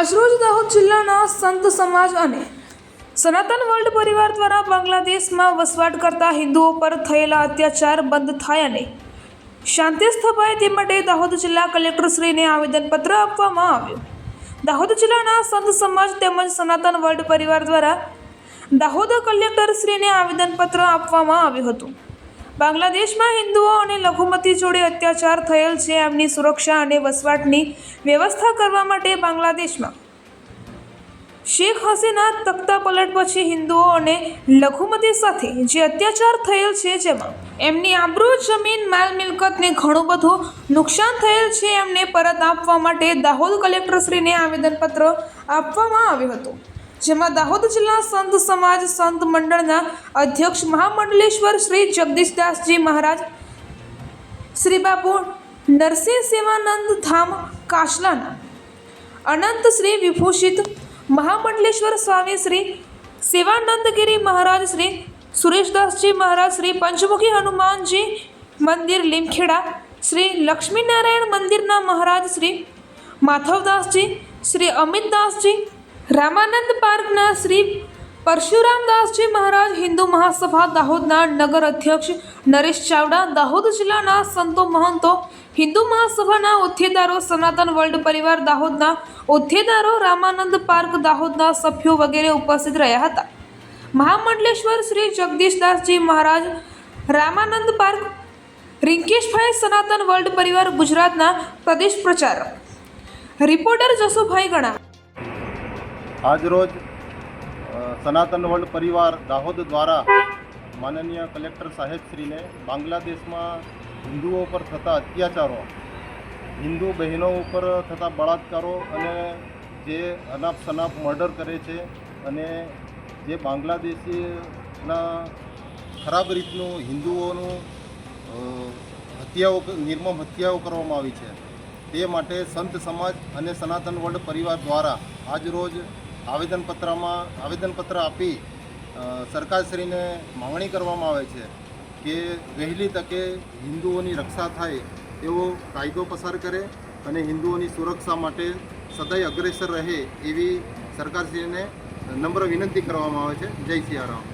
આજરોજ દાહોદ જિલ્લાના સંત સમાજ અને સનાતન વર્લ્ડ પરિવાર દ્વારા બાંગ્લાદેશમાં વસવાટ કરતા હિન્દુઓ પર થયેલા અત્યાચાર બંધ થાય અને શાંતિ સ્થપાય તે માટે દાહોદ જિલ્લા કલેક્ટરશ્રીને આવેદનપત્ર આપવામાં આવ્યું. દાહોદ જિલ્લાના સંત સમાજ તેમજ સનાતન વર્લ્ડ પરિવાર દ્વારા દાહોદ કલેક્ટરશ્રીને આવેદનપત્ર આપવામાં આવ્યું હતું. બાંગ્લાદેશમાં હિન્દુઓ અને લઘુમતી જોડે અત્યાચાર થયેલ છે. એમની સુરક્ષા અને વસવાટની વ્યવસ્થા કરવા માટે બાંગ્લાદેશમાં શેખ હસીના તખ્તા પલટ પછી હિન્દુઓ અને લઘુમતી સાથે જે અત્યાચાર થયેલ છે, જેમાં એમની આબરૂ, જમીન, માલ મિલકતને ઘણું બધું નુકસાન થયેલ છે, એમને પરત આપવા માટે દાહોદ કલેક્ટરશ્રીને આવેદનપત્ર આપવામાં આવ્યું હતું. જેમાં દાહોદ જિલ્લા સંત સમાજ સંત મંડળના અધ્યક્ષ મહામંડલેશ્વર શ્રી જગદીશદાસજી મહારાજ, શ્રી બાપુ નરસિંહ સેવાનંદ ધામ કાશલાના અનંત શ્રી વિભૂષિત મહામંડલેશ્વર સ્વામી શ્રી સેવાનંદગીરી મહારાજ, શ્રી સુરેશદાસજી મહારાજ, શ્રી પંચમુખી હનુમાનજી મંદિર લીમખેડા, શ્રી લક્ષ્મીનારાયણ મંદિરના મહારાજ શ્રી માધવદાસજી, શ્રી અમિતદાસજી, રામાનંદ પાર્કના શ્રી પરશુરામદાસજી મહારાજ, હિન્દુ મહાસભા દાહોદના નગર અધ્યક્ષ નરેશ ચાવડા, દાહોદ જિલ્લાના સંતો મહંતો, હિન્દુ મહાસભાના હોદ્દેદારો, સનાતન વર્લ્ડ પરિવાર દાહોદના હોદ્દેદારો, રામાનંદ પાર્ક દાહોદના સભ્યો વગેરે ઉપસ્થિત રહ્યા હતા. મહામંડલેશ્વર શ્રી જગદીશદાસજી મહારાજ, રામાનંદ પાર્ક, રિંકેશભાઈ, સનાતન વર્લ્ડ પરિવાર ગુજરાતના પ્રદેશ પ્રચારક. રિપોર્ટર જસુભાઈ ગણા. આજરોજ સનાતન વર્લ્ડ પરિવાર દાહોદ દ્વારા માનનીય કલેક્ટર સાહેબશ્રીને બાંગ્લાદેશમાં હિન્દુઓ પર થતા અત્યાચારો, હિન્દુ બહેનો ઉપર થતા બળાત્કારો અને જે અનાપ શનાપ મર્ડર કરે છે અને જે બાંગ્લાદેશીના ખરાબ રીતનું હિન્દુઓનું નિર્મમ હત્યાઓ કરવામાં આવી છે, તે માટે સંત સમાજ અને સનાતન વર્લ્ડ પરિવાર દ્વારા આજરોજ આવેદનપત્ર આપી સરકારશ્રીને માંગણી કરવામાં આવે છે કે વહેલી તકે હિન્દુઓની રક્ષા થાય એવો કાયદો પસાર કરે અને હિન્દુઓની સુરક્ષા માટે સદાય અગ્રેસર રહે એવી સરકારશ્રીને નમ્ર વિનંતી કરવામાં આવે છે. જય સિયારામ.